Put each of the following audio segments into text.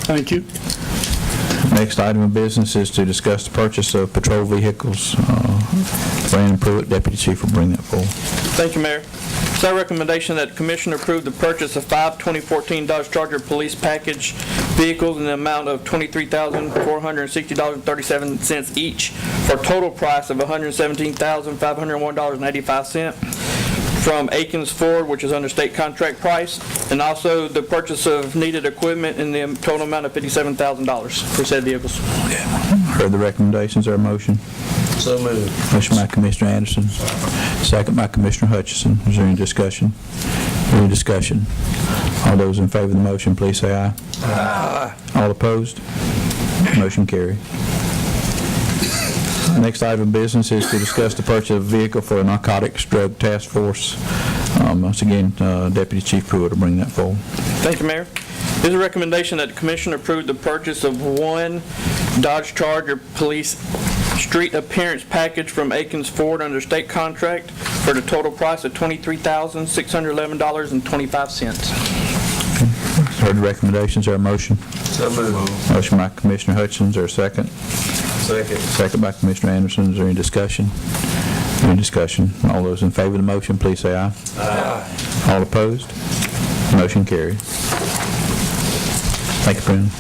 Thank you. Next item of business is to discuss the purchase of patrol vehicles. Brandon Pruitt, Deputy Chief, will bring that forward. Thank you, Mayor. It's our recommendation that the Commissioner approve the purchase of 5 2014 Dodge Charger police package vehicles in the amount of $23,460.37 each for a total price of $117,501.85 from Aikens Ford, which is under state contract price, and also the purchase of needed equipment in the total amount of $57,000 for said vehicles. Heard the recommendations. There a motion? So moved. Motion by Commissioner Anderson, second by Commissioner Hutchison. Is there any discussion? Any discussion? All those in favor of the motion, please say aye. Aye. All opposed? Motion carried. Next item of business is to discuss the purchase of a vehicle for a narcotics drug task force. Once again, Deputy Chief Pruitt will bring that forward. Thank you, Mayor. It is a recommendation that the Commissioner approve the purchase of 1 Dodge Charger police street appearance package from Aikens Ford under state contract for the total price of $23,611.25. Heard the recommendations. There a motion? So moved. Motion by Commissioner Hutchison. Is there a second? Second. Second by Commissioner Anderson. Is there any discussion? Any discussion? All those in favor of the motion, please say aye. Aye. All opposed? Motion carried. Thank you, Brendan.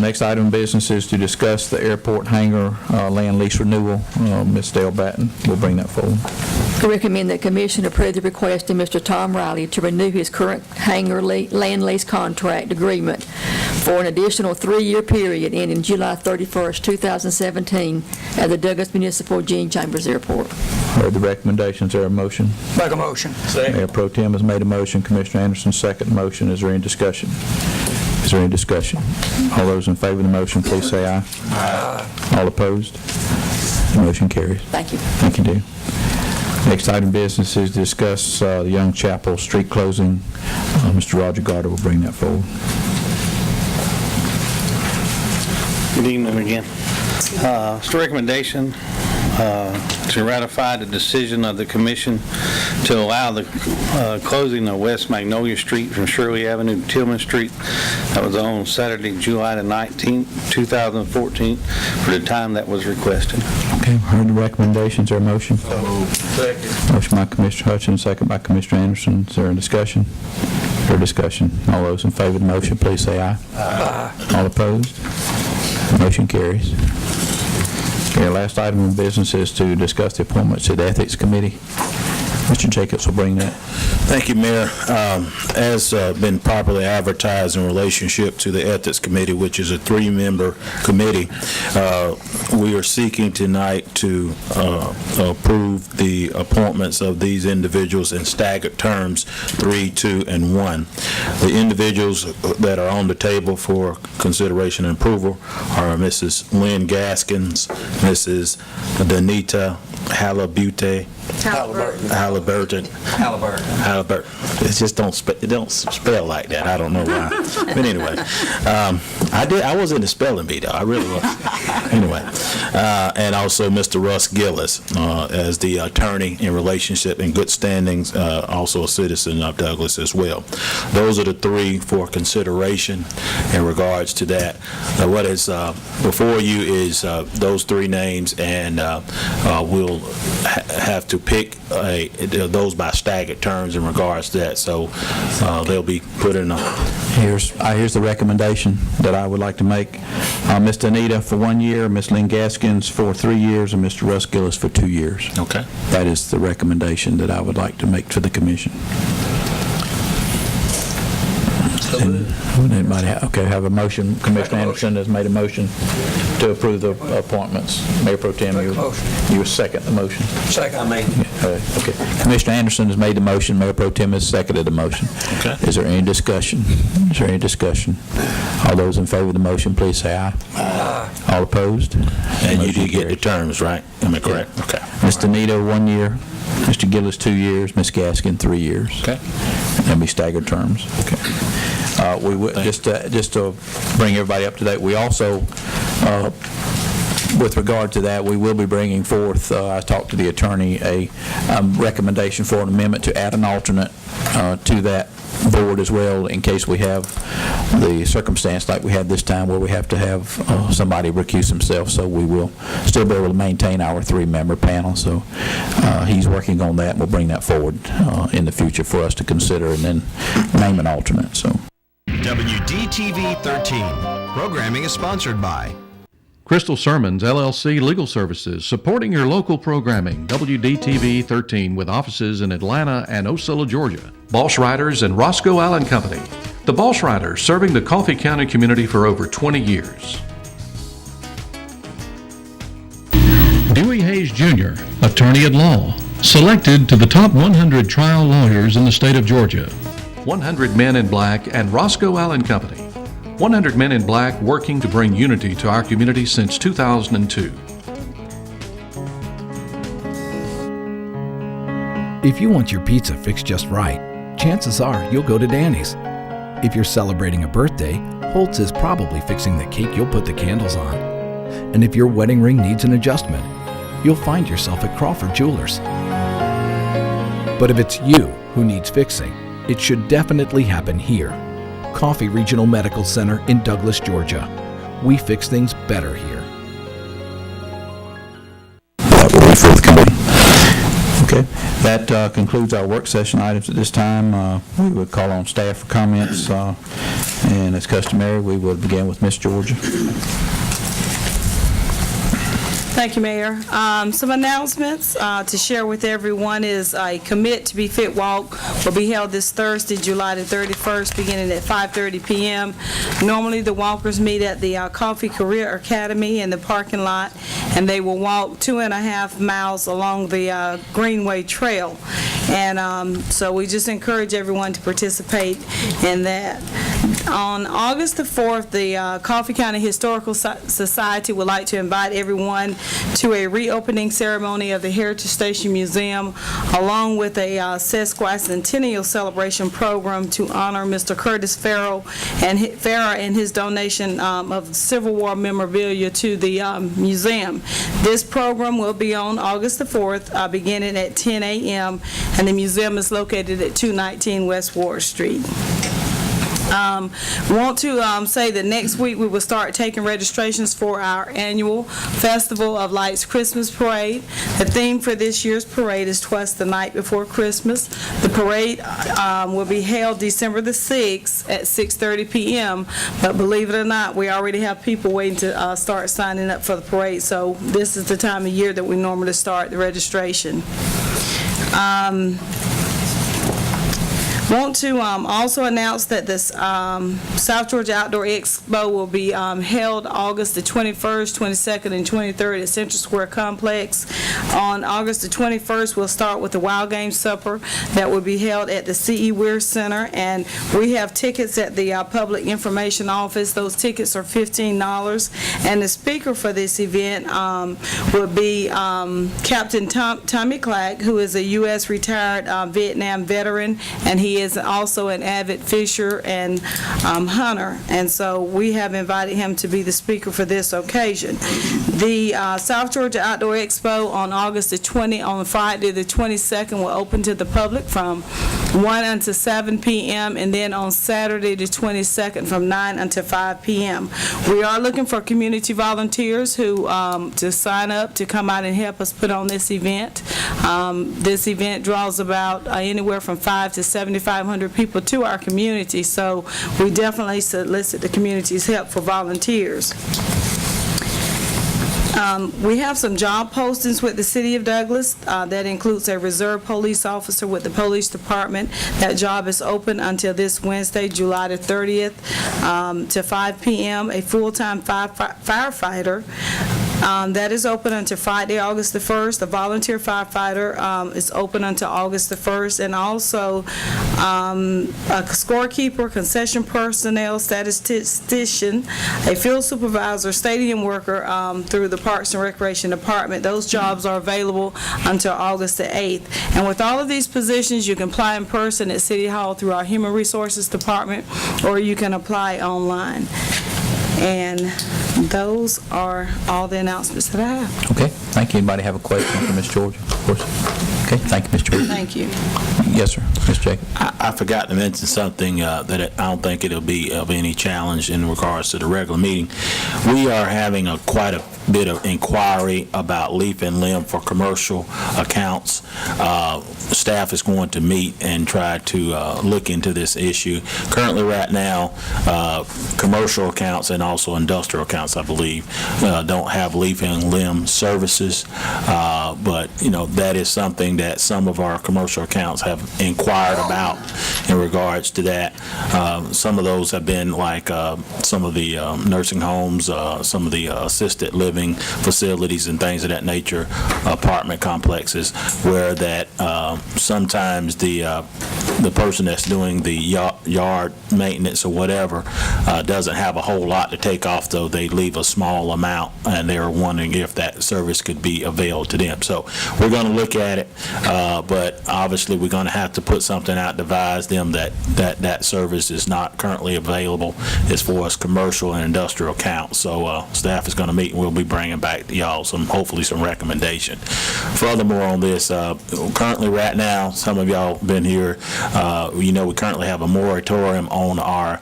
Next item of business is to discuss the airport hangar land lease renewal. Ms. Dale Batten will bring that forward. I recommend that Commission approve the request of Mr. Tom Riley to renew his current hangar land lease contract agreement for an additional 3-year period ending July 31st, 2017 at the Douglas Municipal Gene Chambers Airport. Heard the recommendations. There a motion? Make a motion. Mayor Pro Tem has made a motion. Commissioner Anderson, second motion. Is there any discussion? Is there any discussion? All those in favor of the motion, please say aye. Aye. All opposed? Motion carries. Thank you. Thank you, dear. Next item of business is to discuss the Young Chapel street closing. Mr. Roger Garter will bring that forward. Good evening again. It's a recommendation to ratify the decision of the Commission to allow the closing of West Magnolia Street from Shirley Avenue to Tillman Street. That was on Saturday, July the 19th, 2014, for the time that was requested. Okay, heard the recommendations. Is there a motion? Second. Motion by Commissioner Hutchins, second by Commissioner Anderson. Is there a discussion? Or discussion? All those in favor of the motion, please say aye. Aye. All opposed? Motion carries. Okay, last item of business is to discuss the appointments to the Ethics Committee. Mr. Jacobs will bring that. Thank you, Mayor. As been properly advertised in relationship to the Ethics Committee, which is a 3-member committee, we are seeking tonight to approve the appointments of these individuals in staggered terms, 3, 2, and 1. The individuals that are on the table for consideration and approval are Mrs. Lynn Gaskins, Mrs. Danita Halliburton. It just don't spell like that. I don't know why. But anyway, I was in the spelling bee though. I really was. Anyway, and also Mr. Russ Gillis as the attorney in relationship and good standings, also a citizen of Douglas as well. Those are the 3 for consideration in regards to that. What is before you is those 3 names, and we'll have to pick those by staggered terms in regards to that. So they'll be put in a... Here's the recommendation that I would like to make. Ms. Anita for 1 year, Ms. Lynn Gaskins for 3 years, and Mr. Russ Gillis for 2 years. Okay. That is the recommendation that I would like to make to the Commission. Anybody have a motion? Commissioner Anderson has made a motion to approve the appointments. Mayor Pro Tem, you second the motion. Second. I made it. Okay. Commissioner Anderson has made the motion. Mayor Pro Tem has seconded the motion. Okay. Is there any discussion? Is there any discussion? All those in favor of the motion, please say aye. Aye. All opposed? And you did get the terms, right? Am I correct? Yeah. Okay. Ms. Danita, 1 year. Mr. Gillis, 2 years. Ms. Gaskin, 3 years. Okay. That'll be staggered terms. Okay. We would just to bring everybody up to date. We also, with regard to that, we will be bringing forth. I talked to the attorney a recommendation for an amendment to add an alternate to that board as well, in case we have the circumstance like we had this time where we have to have somebody recuse himself. So we will still be able to maintain our 3-member panel. So he's working on that, and we'll bring that forward in the future for us to consider, and then name an alternate. So. WDTV 13. Programming is sponsored by Crystal Sermons, LLC Legal Services, supporting your local programming. WDTV 13 with offices in Atlanta and Osceola, Georgia. Balsh Riders and Roscoe Allen Company. The Balsh Riders, serving the Coffee County community for over 20 years. Dewey Hayes Jr., attorney at law, selected to the top 100 trial lawyers in the state of Georgia. 100 Men in Black and Roscoe Allen Company. 100 Men in Black, working to bring unity to our community since 2002. If you want your pizza fixed just right, chances are you'll go to Danny's. If you're celebrating a birthday, Holtz is probably fixing the cake you'll put the candles on. And if your wedding ring needs an adjustment, you'll find yourself at Crawford Jewelers. But if it's you who needs fixing, it should definitely happen here. Coffee Regional Medical Center in Douglas, Georgia. We fix things better here. That will be for the committee. Okay, that concludes our work session items at this time. We would call on staff for comments, and as customary, we will begin with Ms. Georgia. Thank you, Mayor. Some announcements to share with everyone is a Commit to Be Fit walk will be held this Thursday, July the 31st, beginning at 5:30 p.m. Normally, the walkers meet at the Coffee Career Academy in the parking lot, and they will walk 2.5 miles along the Greenway Trail. And so we just encourage everyone to participate in that. On August the 4th, the Coffee County Historical Society would like to invite everyone to a reopening ceremony of the Heritage Station Museum, along with a Sesquicentennial celebration program to honor Mr. Curtis Farrell and his donation of Civil War memorabilia to the museum. This program will be on August the 4th, beginning at 10 a.m., and the museum is located at 219 West Ward Street. Want to say that next week we will start taking registrations for our annual Festival of Lights Christmas Parade. The theme for this year's parade is Twas the Night Before Christmas. The parade will be held December the 6th at 6:30 p.m., but believe it or not, we already have people waiting to start signing up for the parade, so this is the time of year that we normally start the registration. Want to also announce that this South Georgia Outdoor Expo will be held August the 21st, 22nd, and 23rd at Central Square Complex. On August the 21st, we'll start with the Wild Game Supper that will be held at the C.E. Weir Center, and we have tickets at the Public Information Office. Those tickets are $15, and the speaker for this event will be Captain Tommy Clack, who is a U.S. retired Vietnam veteran, and he is also an avid fisher and hunter, and so we have invited him to be the speaker for this occasion. The South Georgia Outdoor Expo on August the 20th, on Friday the 22nd, will open to the public from 1 until 7 p.m. and then on Saturday the 22nd from 9 until 5 p.m. We are looking for community volunteers who to sign up to come out and help us put on this event. This event draws about anywhere from 5 to 7,500 people to our community, so we definitely solicit the community's help for volunteers. We have some job postings with the City of Douglas. That includes a reserve police officer with the police department. That job is open until this Wednesday, July the 30th, to 5 p.m. A full-time firefighter. That is open until Friday, August the 1st. A volunteer firefighter is open until August the 1st. And also a scorekeeper, concession personnel, statistician, a field supervisor, stadium worker through the Parks and Recreation Department. Those jobs are available until August the 8th. And with all of these positions, you can apply in person at City Hall through our Human Resources Department, or you can apply online. And Those are all the announcements that I have. Okay, thank you. Anybody have a question for Ms. Georgia? Of course. Okay, thank you, Ms. Georgia. Thank you. Yes, sir. Mr. Jacob. I forgot to mention something that I don't think it'll be of any challenge in regards to the regular meeting. We are having quite a bit of inquiry about leaf and limb for commercial accounts. Staff is going to meet and try to look into this issue. Currently, right now, commercial accounts and also industrial accounts, I believe, don't have leaf and limb services. But, that is something that some of our commercial accounts have inquired about in regards to that. Some of those have been like some of the nursing homes, some of the assisted living facilities and things of that nature, apartment complexes, where that sometimes the person that's doing the yard maintenance or whatever doesn't have a whole lot to take off, though they leave a small amount, and they're wondering if that service could be availed to them. So we're going to look at it, but obviously we're going to have to put something out to advise them that service is not currently available as far as commercial and industrial accounts. So staff is going to meet, and we'll be bringing back to y'all hopefully some recommendation. Furthermore on this, currently right now, some of y'all been here, we currently have a moratorium on our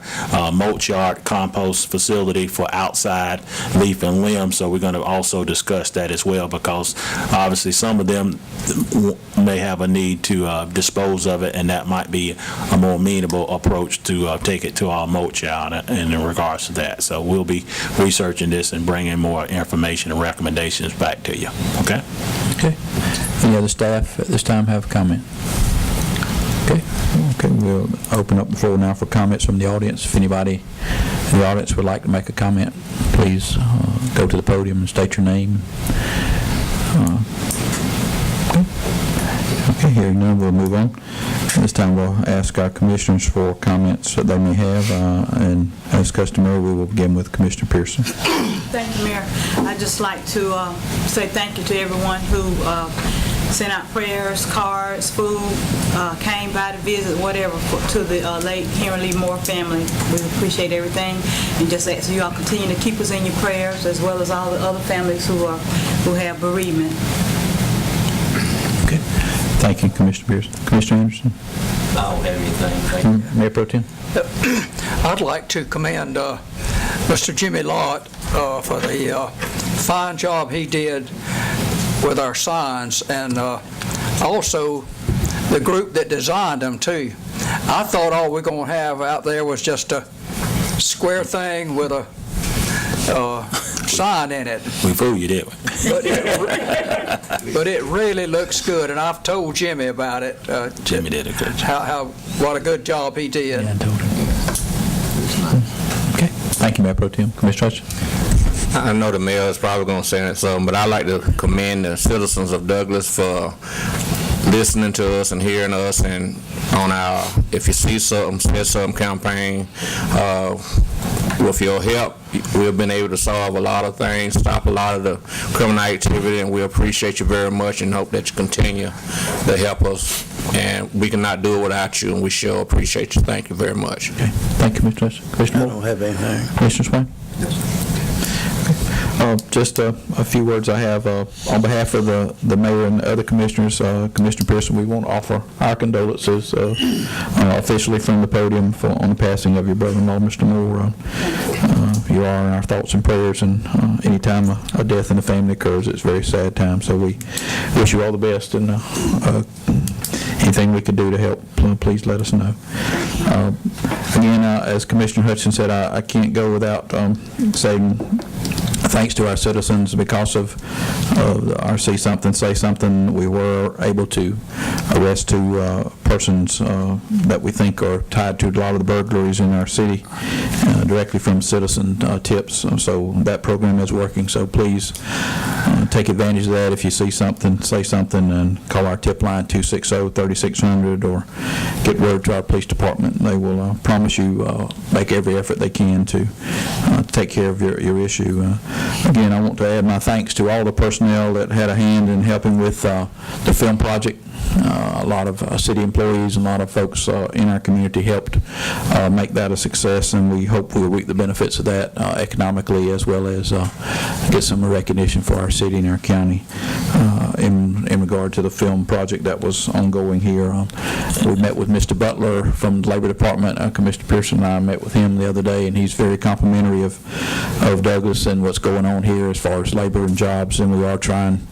mulch yard compost facility for outside leaf and limb, so we're going to also discuss that as well, because obviously some of them may have a need to dispose of it, and that might be a more amenable approach to take it to our mulch yard in regards to that. So we'll be researching this and bringing more information and recommendations back to you. Okay? Okay. Any other staff at this time have a comment? Okay. Okay, we'll open up the floor now for comments from the audience. If anybody in the audience would like to make a comment, please go to the podium and state your name. Okay, hearing none, we'll move on. This time we'll ask our commissioners for comments that they may have, and as customary, we will begin with Commissioner Pearson. Thank you, Mayor. I'd just like to say thank you to everyone who sent out prayers, cards, food, came by to visit, whatever, to the late Henry Lee Moore family. We appreciate everything, and just ask you all continue to keep us in your prayers, as well as all the other families who have bereavement. Okay. Thank you, Commissioner Pearson. Commissioner Anderson? I don't have anything. Thank you. Mayor Pro Tem? I'd like to commend Mr. Jimmy Lott for the fine job he did with our signs, and also the group that designed them, too. I thought all we're going to have out there was just a square thing with a sign in it. We fooled you, didn't we? But it really looks good, and I've told Jimmy about it. Jimmy did a good job. What a good job he did. Yeah, I told him. Okay. Thank you, Mayor Pro Tem. Commissioner Hutchins? I know the mayor is probably going to say something, but I'd like to commend the citizens of Douglas for listening to us and hearing us, and on our If You See Something, Say Something campaign. With your help, we've been able to solve a lot of things, stop a lot of the criminal activity, and we appreciate you very much and hope that you continue to help us. And we cannot do it without you, and we sure appreciate you. Thank you very much. Okay. Thank you, Mr. Hutchins. Commissioner Moore? I don't have anything. Commissioner Swain? Just a few words I have. On behalf of the mayor and other commissioners, Commissioner Pearson, we want to offer our condolences officially from the podium on the passing of your brother-in-law, Mr. Moore. You are in our thoughts and prayers, and any time a death in the family occurs, it's a very sad time. So we wish you all the best, and anything we could do to help, please let us know. Again, as Commissioner Hutchins said, I can't go without saying thanks to our citizens. Because of our See Something, Say Something, we were able to arrest two persons that we think are tied to a lot of the burglaries in our city directly from citizen tips. So that program is working. So please take advantage of that. If you see something, say something, and call our tip line 260-3600, or get word to our police department. They will promise you make every effort they can to take care of your issue. Again, I want to add my thanks to all the personnel that had a hand in helping with the film project. A lot of city employees and a lot of folks in our community helped make that a success, and we hope we'll reap the benefits of that economically, as well as get some recognition for our city and our county in regard to the film project that was ongoing here. We met with Mr. Butler from the Labor Department. Commissioner Pearson and I met with him the other day, and he's very complimentary of Douglas and what's going on here as far as labor and jobs, and we are trying